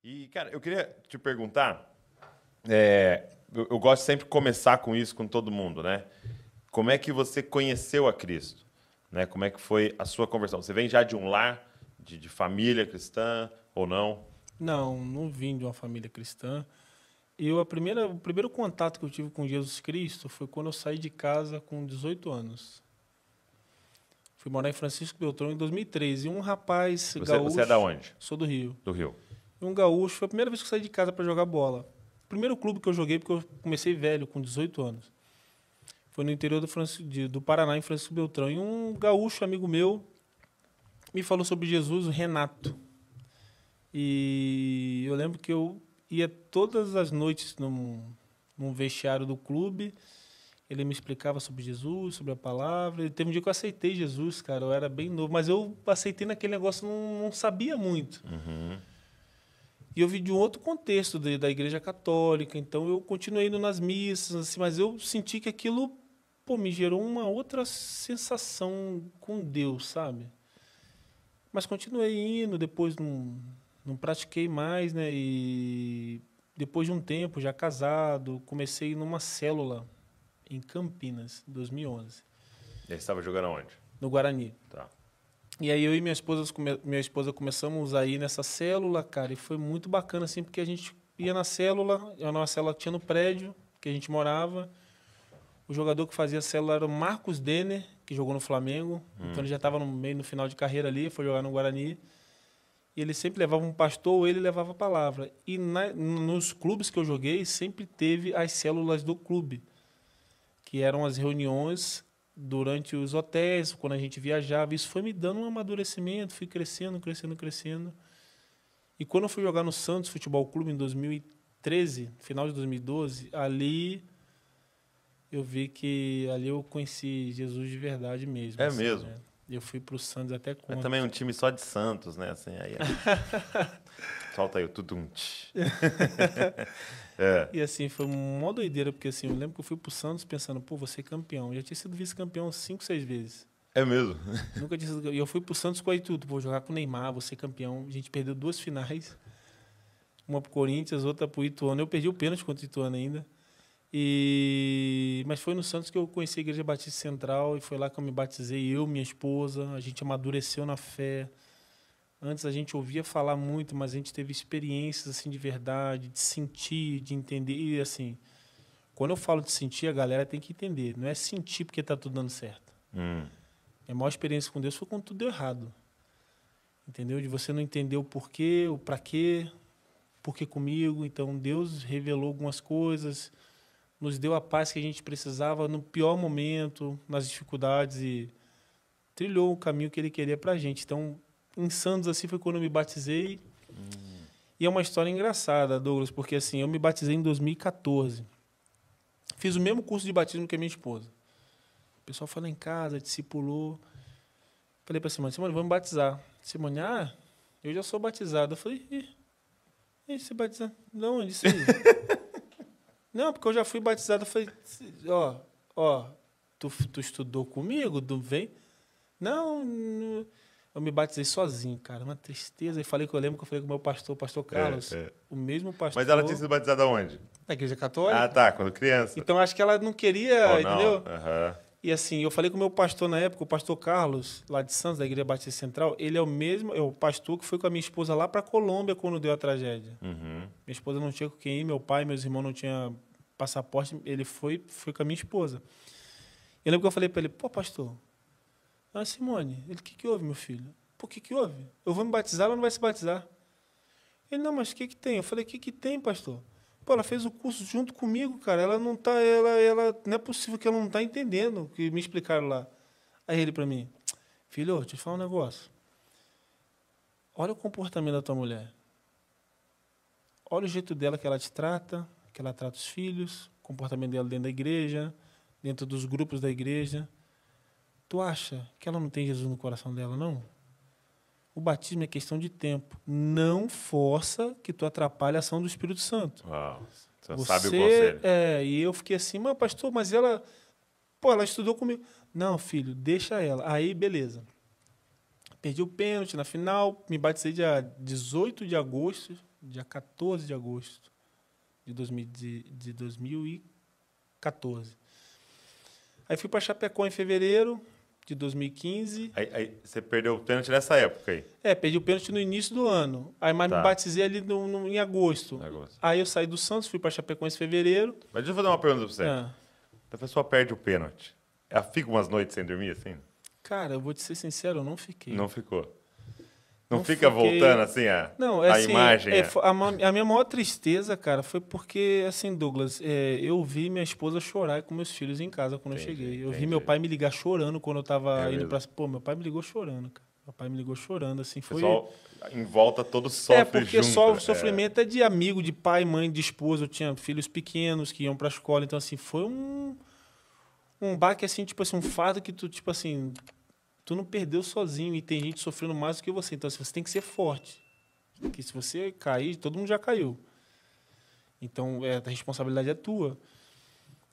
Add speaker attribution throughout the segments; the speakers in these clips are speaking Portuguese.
Speaker 1: E, cara, eu queria te perguntar, eu gosto sempre de começar com isso com todo mundo, né? Como é que você conheceu a Cristo? Né? Como é que foi a sua conversão? Você vem já de um lar, de família cristã ou não?
Speaker 2: Não, não vim de uma família cristã. O primeiro contato que eu tive com Jesus Cristo foi quando eu saí de casa com 18 anos. Fui morar em Francisco Beltrão em 2013. E um rapaz
Speaker 1: Você é da
Speaker 2: gaúcho,
Speaker 1: onde?
Speaker 2: sou do Rio,
Speaker 1: Do Rio.
Speaker 2: e um gaúcho, foi a primeira vez que eu saí de casa para jogar bola. Primeiro clube que eu joguei, porque eu comecei velho, com 18 anos. Foi no interior do Paraná, em Francisco Beltrão. E um gaúcho, amigo meu, me falou sobre Jesus, o Renato. E eu lembro que eu ia todas as noites num vestiário do clube. Ele me explicava sobre Jesus, sobre a palavra. E teve um dia que eu aceitei Jesus, cara. Eu era bem novo, mas eu aceitei naquele negócio, não sabia muito.
Speaker 1: Uhum.
Speaker 2: E eu vi de um outro contexto da Igreja Católica. Então eu continuei indo nas missas, assim, mas eu senti que aquilo, pô, me gerou uma outra sensação com Deus, sabe? Mas continuei indo, depois não pratiquei mais, né? E depois de um tempo, já casado, comecei a ir numa célula em Campinas, em 2011,
Speaker 1: E aí você estava jogando aonde?
Speaker 2: no Guarani.
Speaker 1: Tá.
Speaker 2: E aí eu e minha esposa começamos a ir nessa célula, cara, e foi muito bacana, assim, porque a gente ia na célula, era uma célula que tinha no prédio que a gente morava. O jogador que fazia a célula era o Marcos Denner, que jogou no Flamengo. Então ele já estava no final de carreira ali, foi jogar no Guarani. E ele sempre levava um pastor ou ele levava a palavra. E nos clubes que eu joguei, sempre teve as células do clube, que eram as reuniões durante os hotéis, quando a gente viajava. Isso foi me dando um amadurecimento, fui crescendo, crescendo, crescendo. E quando eu fui jogar no Santos Futebol Clube em 2013, final de 2012, ali eu vi que ali eu conheci Jesus de verdade mesmo.
Speaker 1: É
Speaker 2: Assim,
Speaker 1: mesmo.
Speaker 2: né? Eu fui pro Santos até
Speaker 1: É
Speaker 2: conta.
Speaker 1: também um time só de Santos, né? Assim, aí, solta aí o tudum. É.
Speaker 2: E assim, foi uma doideira, porque assim, eu lembro que eu fui pro Santos pensando, pô, vou ser campeão. Eu já tinha sido vice-campeão 5, 6 vezes.
Speaker 1: É mesmo.
Speaker 2: Nunca tinha sido. E eu fui pro Santos com aí tudo, vou jogar com o Neymar, vou ser campeão. A gente perdeu 2 finais. Uma pro Corinthians, outra pro Ituano. Eu perdi o pênalti contra o Ituano ainda. Mas foi no Santos que eu conheci a Igreja Batista Central e foi lá que eu me batizei, eu, minha esposa, a gente amadureceu na fé. Antes a gente ouvia falar muito, mas a gente teve experiências assim de verdade, de sentir, de entender. E assim, quando eu falo de sentir, a galera tem que entender. Não é sentir porque tá tudo dando certo.
Speaker 1: Hum.
Speaker 2: A maior experiência com Deus foi quando tudo deu errado. Entendeu? De você não entender o porquê, o pra quê, por que comigo. Então Deus revelou algumas coisas, nos deu a paz que a gente precisava no pior momento, nas dificuldades e trilhou o caminho que ele queria pra gente. Então, em Santos, assim, foi quando eu me batizei. E é uma história engraçada, Douglas, porque assim, eu me batizei em 2014. Fiz o mesmo curso de batismo que a minha esposa. O pessoal foi lá em casa, discipulou. Falei pra Simone, vamos batizar. Simone, eu já sou batizado. Eu falei, você batizado? Não, isso aí. Não, porque eu já fui batizado. Eu falei, tu estudou comigo? Tu vem? Não, eu me batizei sozinho, cara. Uma tristeza. E falei que eu lembro que eu falei com o meu pastor, o pastor Carlos, o mesmo pastor
Speaker 1: Mas ela tinha sido batizada onde?
Speaker 2: da Igreja
Speaker 1: Ah,
Speaker 2: Católica.
Speaker 1: tá, quando criança.
Speaker 2: Então acho que ela não queria,
Speaker 1: Ou não?
Speaker 2: entendeu?
Speaker 1: Aham.
Speaker 2: E assim, eu falei com o meu pastor na época, o pastor Carlos, lá de Santos, da Igreja Batista Central, ele é o mesmo, é o pastor que foi com a minha esposa lá para Colômbia quando deu a tragédia.
Speaker 1: Uhum.
Speaker 2: Minha esposa não tinha com quem ir, meu pai, meus irmãos não tinham passaporte, ele foi com a minha esposa. Eu lembro que eu falei para ele, pô, pastor, Simone, ele, o que houve, meu filho? Pô, o que houve? Eu vou me batizar, ela não vai se batizar. Ele, não, mas o que tem? Eu falei, o que tem, pastor? Pô, ela fez o curso junto comigo, cara. Ela não tá, ela não é possível que ela não tá entendendo o que me explicaram lá. Aí ele para mim, filho, deixa eu te falar um negócio. Olha o comportamento da tua mulher. Olha o jeito dela que ela te trata, que ela trata os filhos, o comportamento dela dentro da igreja, dentro dos grupos da igreja. Tu acha que ela não tem Jesus no coração dela, não? O batismo é questão de tempo. Não força que tu atrapalhe a ação do Espírito Santo.
Speaker 1: Uau. Você sabe o conselho.
Speaker 2: E eu fiquei assim, mas pastor, mas ela, pô, ela estudou comigo. Não, filho, deixa ela. Aí, beleza. Perdi o pênalti na final, me batizei dia 18 de agosto dia 14 de agosto de 2014. Aí fui para Chapecó em fevereiro de 2015.
Speaker 1: Aí você perdeu o pênalti nessa época aí?
Speaker 2: Perdi o pênalti no início do ano. Aí mais me batizei ali em agosto. Aí eu saí do Santos, fui para Chapecó em fevereiro.
Speaker 1: Mas deixa eu fazer uma pergunta para você. A pessoa perde o pênalti. Ela fica umas noites sem dormir assim?
Speaker 2: Cara, eu vou te ser sincero, eu não fiquei.
Speaker 1: Não ficou? Não fica voltando assim a
Speaker 2: assim,
Speaker 1: imagem?
Speaker 2: A minha maior tristeza, cara, foi porque, assim, Douglas, eu vi minha esposa chorar com meus filhos em casa quando eu cheguei. Eu vi meu pai me ligar chorando quando eu tava indo pra... Pô, meu pai me ligou chorando, cara. Meu pai me ligou chorando, assim, foi...
Speaker 1: O pessoal em volta todo sofre
Speaker 2: porque
Speaker 1: junto.
Speaker 2: só o sofrimento é de amigo, de pai, mãe, de esposa. Eu tinha filhos pequenos que iam pra escola. Então, assim, foi um baque, assim, tipo assim, um fardo que tu, tipo assim... Tu não perdeu sozinho e tem gente sofrendo mais do que você. Então, assim, você tem que ser forte. Porque se você cair, todo mundo já caiu. Então, a responsabilidade é tua.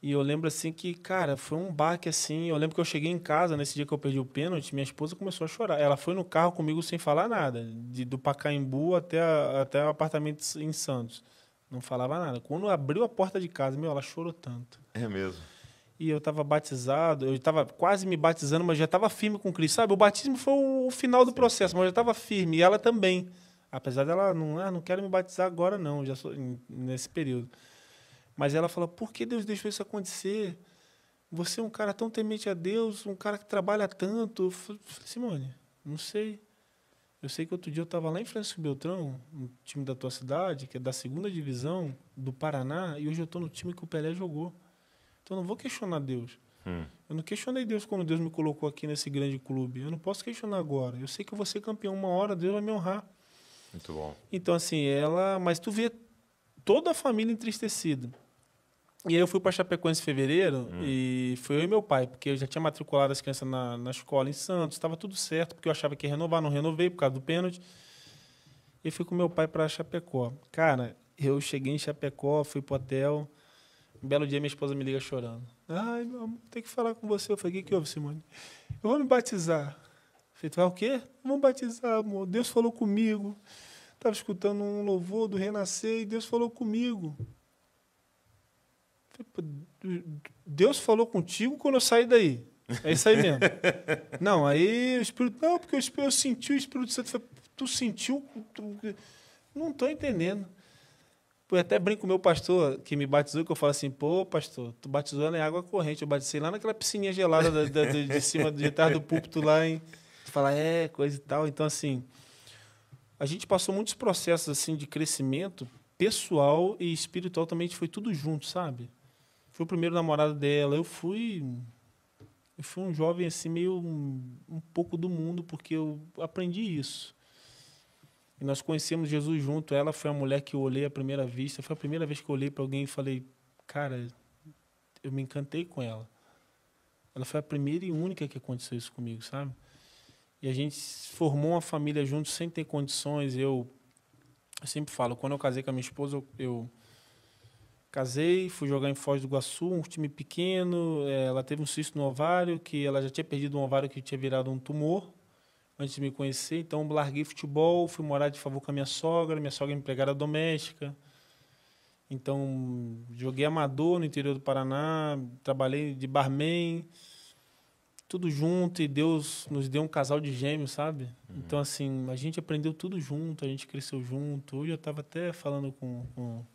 Speaker 2: E eu lembro, assim, que, cara, foi um baque, assim. Eu lembro que eu cheguei em casa, nesse dia que eu perdi o pênalti, minha esposa começou a chorar. Ela foi no carro comigo sem falar nada. Do Pacaembu até o apartamento em Santos. Não falava nada. Quando abriu a porta de casa, ela chorou tanto.
Speaker 1: É mesmo.
Speaker 2: E eu estava batizado, eu estava quase me batizando, mas já estava firme com Cristo. Sabe, o batismo foi o final do processo, mas eu já estava firme. E ela também. Apesar dela, não quero me batizar agora, não, já sou nesse período. Mas ela falou, por que Deus deixou isso acontecer? Você é um cara tão temente a Deus, um cara que trabalha tanto. Eu falei, Simone, não sei. Eu sei que outro dia eu estava lá em Francisco Beltrão, no time da tua cidade, que é da 2ª divisão do Paraná, e hoje eu estou no time que o Pelé jogou. Então, eu não vou questionar Deus. Eu não questionei Deus quando Deus me colocou aqui nesse grande clube. Eu não posso questionar agora. Eu sei que eu vou ser campeão uma hora, Deus vai me honrar.
Speaker 1: Muito bom.
Speaker 2: Então, assim, mas tu vê toda a família entristecida. E aí eu fui para Chapecoense em fevereiro e foi eu e meu pai, porque eu já tinha matriculado as crianças na escola em Santos, estava tudo certo, porque eu achava que ia renovar, não renovei por causa do pênalti. E fui com meu pai para Chapecó. Cara, eu cheguei em Chapecó, fui pro hotel. Um belo dia minha esposa me liga chorando. Ai, meu amor, tem que falar com você. Eu falei, o que houve, Simone? Eu vou me batizar. Eu falei, tu vai o quê? Vamos batizar, amor. Deus falou comigo. Estava escutando um louvor do Renascer e Deus falou comigo. Eu falei, Deus falou contigo quando eu saí daí. É isso aí mesmo. Não, aí o Espírito... Não, porque eu senti o Espírito Santo. Eu falei, tu sentiu? Não estou entendendo. Eu até brinco com o meu pastor que me batizou, que eu falo assim, pô, pastor, tu batizou em água corrente, eu batizei lá naquela piscininha gelada de cima, de trás do púlpito lá, hein? Tu fala, coisa e tal. Então, assim, a gente passou muitos processos assim de crescimento pessoal e espiritual também, a gente foi tudo junto, sabe? Fui o primeiro namorado dela, eu fui um jovem assim, meio um pouco do mundo, porque eu aprendi isso. E nós conhecemos Jesus junto. Ela foi a mulher que eu olhei à primeira vista. Foi a primeira vez que eu olhei para alguém e falei, cara, eu me encantei com ela. Ela foi a primeira e única que aconteceu isso comigo, sabe? E a gente formou uma família junto sem ter condições. Eu sempre falo, quando eu casei com a minha esposa, eu casei, fui jogar em Foz do Iguaçu, um time pequeno. Ela teve um cisto no ovário, que ela já tinha perdido um ovário que tinha virado um tumor antes de me conhecer. Então, larguei futebol, fui morar de favor com a minha sogra é empregada doméstica. Então, joguei amador no interior do Paraná, trabalhei de barman, tudo junto, e Deus nos deu um casal de gêmeos, sabe? Então, assim, a gente aprendeu tudo junto, a gente cresceu junto. Hoje eu estava até falando com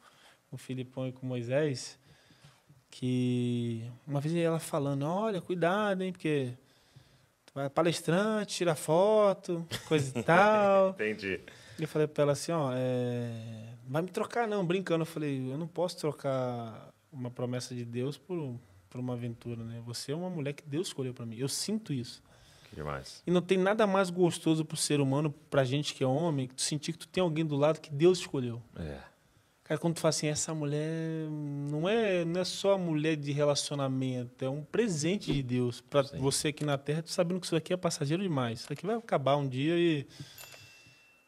Speaker 2: o Filipão e com o Moisés, que uma vez ela falando, olha, cuidado, hein, porque... vai palestrante, tira foto, coisa e tal.
Speaker 1: Entendi.
Speaker 2: E eu falei para ela assim, vai me trocar não, brincando. Eu falei, eu não posso trocar uma promessa de Deus por uma aventura, né? Você é uma mulher que Deus escolheu para mim. Eu sinto isso.
Speaker 1: Que demais.
Speaker 2: E não tem nada mais gostoso pro ser humano, pra gente que é homem, que tu sentir que tu tem alguém do lado que Deus escolheu. Cara, quando tu fala assim, essa mulher não é só a mulher de relacionamento, é um presente de Deus para você aqui na Terra, tu sabendo que isso aqui é passageiro demais. Isso aqui vai acabar um dia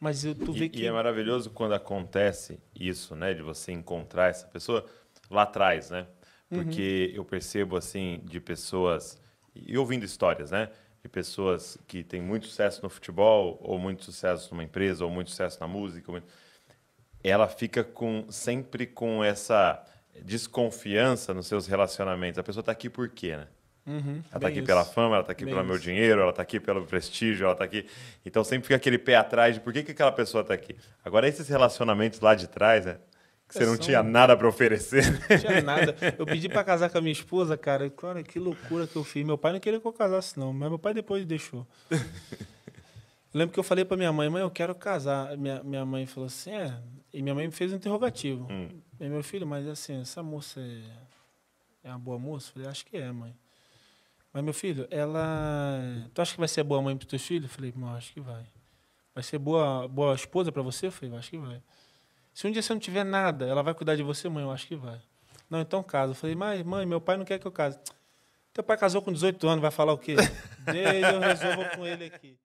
Speaker 2: mas tu vê que...
Speaker 1: E é maravilhoso quando acontece isso, né? De você encontrar essa pessoa lá atrás, né? Porque eu percebo, assim, de pessoas... E ouvindo histórias, né? De pessoas que têm muito sucesso no futebol, ou muito sucesso numa empresa, ou muito sucesso na música... ela fica sempre com essa desconfiança nos seus relacionamentos. A pessoa está aqui por quê, né?
Speaker 2: Uhum,
Speaker 1: Ela tá
Speaker 2: bem
Speaker 1: aqui
Speaker 2: isso.
Speaker 1: pela fama, ela tá aqui
Speaker 2: Bem
Speaker 1: pelo meu
Speaker 2: isso.
Speaker 1: dinheiro, ela tá aqui pelo prestígio, ela tá aqui. Então sempre fica aquele pé atrás de por que aquela pessoa tá aqui. Agora, esses relacionamentos lá de trás, né? Que você não tinha nada para oferecer.
Speaker 2: Não tinha nada. Eu pedi para casar com a minha esposa, cara. Cara, que loucura que eu fiz. Meu pai não queria que eu casasse, não. Mas meu pai depois deixou. Eu lembro que eu falei para minha mãe, eu quero casar. Minha mãe falou assim, E minha mãe me fez um interrogativo. E meu filho, mas assim, essa moça é uma boa moça? Eu falei, acho que é, mãe. Mas, meu filho, tu acha que vai ser boa mãe para os teus filhos? Eu falei, não, acho que vai. Vai ser boa esposa para você? Eu falei, acho que vai. Se um dia você não tiver nada, ela vai cuidar de você, mãe? Eu acho que vai. Não, então casa. Eu falei, mas, mãe, meu pai não quer que eu case. Teu pai casou com 18 anos, vai falar o quê? Eu resolvo com ele aqui.